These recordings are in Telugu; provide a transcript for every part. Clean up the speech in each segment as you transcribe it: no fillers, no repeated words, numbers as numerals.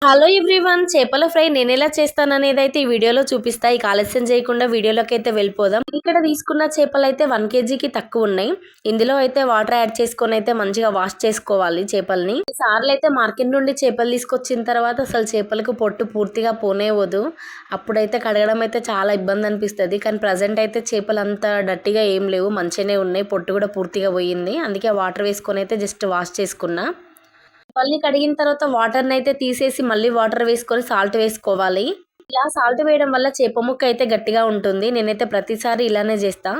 హలో ఎవ్రీవన్, చేపల ఫ్రై నేను ఎలా చేస్తాననేది అయితే ఈ వీడియోలో చూపిస్తా. ఇక ఆలస్యం చేయకుండా వీడియోలోకి అయితే వెళ్ళిపోదాం. ఇక్కడ తీసుకున్న చేపలు అయితే 1 kgకి తక్కువ ఉన్నాయి. ఇందులో అయితే వాటర్ యాడ్ చేసుకొని అయితే మంచిగా వాష్ చేసుకోవాలి చేపల్ని. సార్లు అయితే మార్కెట్ నుండి చేపలు తీసుకొచ్చిన తర్వాత అసలు చేపలకు పొట్టు పూర్తిగా పోనేవద్దు. అప్పుడైతే కడగడం అయితే చాలా ఇబ్బంది అనిపిస్తుంది. కానీ ప్రజెంట్ అయితే చేపలు అంత డట్టిగా ఏం లేవు, మంచిగానే ఉన్నాయి. పొట్టు కూడా పూర్తిగా పోయింది. అందుకే వాటర్ వేసుకొని అయితే జస్ట్ వాష్ చేసుకున్నా. చేపల్ని కడిగిన తర్వాత వాటర్ని అయితే తీసేసి మళ్ళీ వాటర్ వేసుకొని సాల్ట్ వేసుకోవాలి. ఇలా సాల్ట్ వేయడం వల్ల చేప ముక్క అయితే గట్టిగా ఉంటుంది. నేనైతే ప్రతిసారి ఇలానే చేస్తా.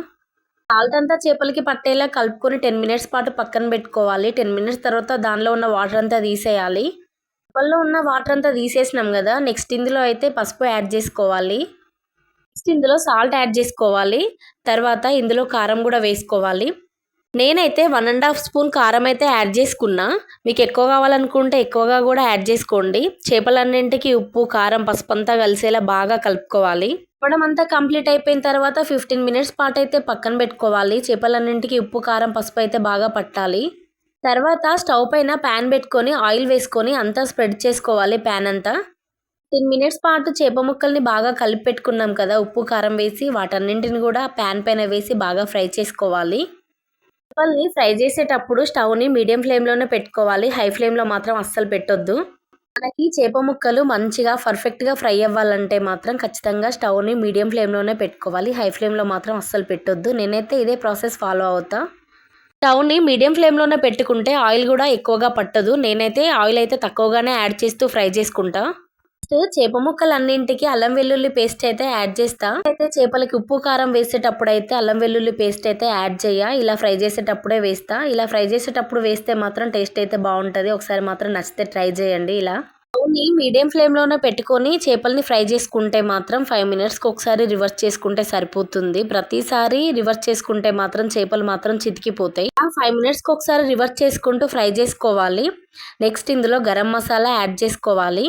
సాల్ట్ అంతా చేపలకి పట్టేలా కలుపుకొని 10 మినిట్స్ పాటు పక్కన పెట్టుకోవాలి. 10 మినిట్స్ తర్వాత దానిలో ఉన్న వాటర్ అంతా తీసేయాలి. చేపల్లో ఉన్న వాటర్ అంతా తీసేసినాం కదా, నెక్స్ట్ ఇందులో అయితే పసుపు యాడ్ చేసుకోవాలి. నెక్స్ట్ ఇందులో సాల్ట్ యాడ్ చేసుకోవాలి. తర్వాత ఇందులో కారం కూడా వేసుకోవాలి. నేనైతే 1.5 స్పూన్ కారం అయితే యాడ్ చేసుకున్నా. మీకు ఎక్కువ కావాలనుకుంటే ఎక్కువగా కూడా యాడ్ చేసుకోండి. చేపలన్నింటికి ఉప్పు, కారం, పసుపు అంతా కలిసేలా బాగా కలుపుకోవాలి. కలపడం అంతా కంప్లీట్ అయిపోయిన తర్వాత 15 మినిట్స్ పాటు అయితే పక్కన పెట్టుకోవాలి. చేపలన్నింటికి ఉప్పు, కారం, పసుపు అయితే బాగా పట్టాలి. తర్వాత స్టవ్ పైన ప్యాన్ పెట్టుకొని ఆయిల్ వేసుకొని అంతా స్ప్రెడ్ చేసుకోవాలి. ప్యాన్ అంతా 10 మినిట్స్ పాటు చేప ముక్కల్ని బాగా కలిపి పెట్టుకున్నాం కదా, ఉప్పు కారం వేసి వాటన్నింటిని కూడా ప్యాన్ పైన వేసి బాగా ఫ్రై చేసుకోవాలి. చేపల్ని ఫ్రై చేసేటప్పుడు స్టవ్ని మీడియం ఫ్లేమ్లోనే పెట్టుకోవాలి. హై ఫ్లేమ్లో మాత్రం అస్సలు పెట్టొద్దు. మనకి చేప ముక్కలు మంచిగా పర్ఫెక్ట్గా ఫ్రై అవ్వాలంటే మాత్రం ఖచ్చితంగా స్టవ్ని మీడియం ఫ్లేమ్లోనే పెట్టుకోవాలి. హై ఫ్లేమ్లో మాత్రం అస్సలు పెట్టొద్దు. నేనైతే ఇదే ప్రాసెస్ ఫాలో అవుతా. స్టవ్ని మీడియం ఫ్లేమ్లోనే పెట్టుకుంటే ఆయిల్ కూడా ఎక్కువగా పట్టదు. నేనైతే ఆయిల్ అయితే తక్కువగానే యాడ్ చేస్తూ ఫ్రై చేసుకుంటా. చేప ముక్కలన్నింటికి అల్లం వెల్లుల్లి పేస్ట్ అయితే యాడ్ చేస్తా. అయితే చేపలకి ఉప్పు కారం వేసేటప్పుడు అయితే అల్లం వెల్లుల్లి పేస్ట్ అయితే యాడ్ చేయ. ఇలా ఫ్రై చేసేటప్పుడే వేస్తా. ఇలా ఫ్రై చేసేటప్పుడు వేస్తే మాత్రం టేస్ట్ అయితే బాగుంటుంది. ఒకసారి మాత్రం నచ్చితే ట్రై చేయండి. ఇలా స్టవ్ని మీడియం ఫ్లేమ్లోనే పెట్టుకొని చేపల్ని ఫ్రై చేసుకుంటే మాత్రం 5 మినిట్స్కి ఒకసారి రివర్స్ చేసుకుంటే సరిపోతుంది. ప్రతిసారి రివర్స్ చేసుకుంటే మాత్రం చేపలు మాత్రం చితికిపోతాయి. 5 మినిట్స్కి ఒకసారి రివర్స్ చేసుకుంటూ ఫ్రై చేసుకోవాలి. నెక్స్ట్ ఇందులో గరం మసాలా యాడ్ చేసుకోవాలి.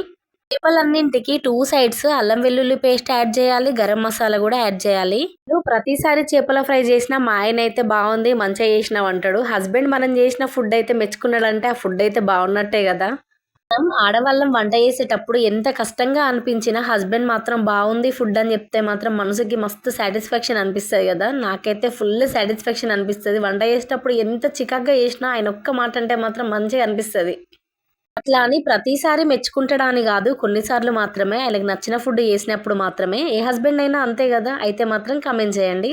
చేపలన్నింటికి 2 సైడ్స్ అల్లం వెల్లుల్లి పేస్ట్ యాడ్ చేయాలి. గరం మసాలా కూడా యాడ్ చేయాలి. నువ్వు ప్రతిసారి చేపల ఫ్రై చేసినా మా ఆయన అయితే బాగుంది, మంచిగా చేసినావు అంటాడు. హస్బెండ్ మనం చేసిన ఫుడ్ అయితే మెచ్చుకున్నాడంటే ఆ ఫుడ్ అయితే బాగున్నట్టే కదా. మనం ఆడవాళ్ళం వంట చేసేటప్పుడు ఎంత కష్టంగా అనిపించినా హస్బెండ్ మాత్రం బాగుంది ఫుడ్ అని చెప్తే మాత్రం మనసుకి మస్తు సాటిస్ఫాక్షన్ అనిపిస్తుంది కదా. నాకైతే ఫుల్ సాటిస్ఫాక్షన్ అనిపిస్తుంది. వంట చేసేటప్పుడు ఎంత చికాగ్గా చేసినా ఆయన ఒక్క మాట అంటే మాత్రం మంచిగా అనిపిస్తుంది. అట్లా అని ప్రతిసారి మెచ్చుకుంటాడని కాదు, కొన్నిసార్లు మాత్రమే. ఆయనకు నచ్చిన ఫుడ్ చేసినప్పుడు మాత్రమే. ఏ హస్బెండ్ అయినా అంతే కదా. అయితే మాత్రం కామెంట్ చేయండి.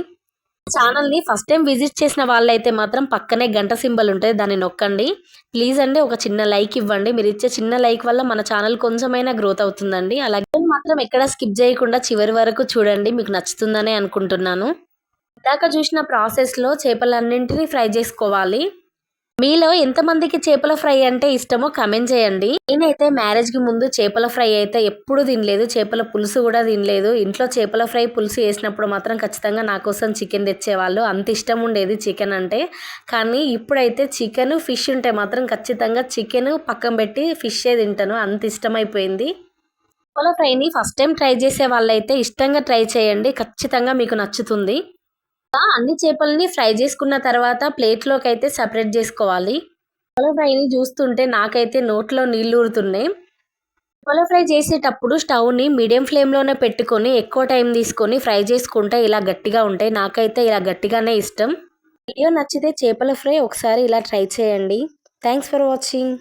ఛానల్ని ఫస్ట్ టైం విజిట్ చేసిన వాళ్ళైతే మాత్రం పక్కనే గంట సింబల్ ఉంటుంది, దాన్ని నొక్కండి. ప్లీజ్ అండి ఒక చిన్న లైక్ ఇవ్వండి. మీరు ఇచ్చే చిన్న లైక్ వల్ల మన ఛానల్ కొంచెమైనా గ్రోత్ అవుతుందండి. అలాగే మాత్రం ఎక్కడ స్కిప్ చేయకుండా చివరి వరకు చూడండి, మీకు నచ్చుతుందనే అనుకుంటున్నాను. ఇందాక చూసిన ప్రాసెస్లో చేపలన్నింటినీ ఫ్రై చేసుకోవాలి. మీలో ఎంతమందికి చేపల ఫ్రై అంటే ఇష్టమో కమెంట్ చేయండి. నేనైతే మ్యారేజ్కి ముందు చేపల ఫ్రై అయితే ఎప్పుడు తినలేదు. చేపల పులుసు కూడా తినలేదు. ఇంట్లో చేపల ఫ్రై పులుసు వేసినప్పుడు మాత్రం ఖచ్చితంగా నా కోసం చికెన్ తెచ్చేవాళ్ళు. అంత ఇష్టం ఉండేది చికెన్ అంటే. కానీ ఇప్పుడైతే చికెన్, ఫిష్ ఉంటే మాత్రం ఖచ్చితంగా చికెన్ పక్కన పెట్టి ఫిషే తింటాను. అంత ఇష్టమైపోయింది. చేపల ఫ్రైని ఫస్ట్ టైం ట్రై చేసే వాళ్ళైతే ఇష్టంగా ట్రై చేయండి, ఖచ్చితంగా మీకు నచ్చుతుంది. అన్ని చేపలని ఫ్రై చేసుకున్న తర్వాత ప్లేట్లోకి అయితే సపరేట్ చేసుకోవాలి. చేపల ఫ్రైని చూస్తుంటే నాకైతే నోట్లో నీళ్లు ఊరుతున్నాయి. చేపల ఫ్రై చేసేటప్పుడు స్టవ్ని మీడియం ఫ్లేమ్లోనే పెట్టుకొని ఎక్కువ టైం తీసుకొని ఫ్రై చేసుకుంటే ఇలా గట్టిగా ఉంటాయి. నాకైతే ఇలా గట్టిగానే ఇష్టం. వీడియో నచ్చితే చేపల ఫ్రై ఒకసారి ఇలా ట్రై చేయండి. Thanks for watching.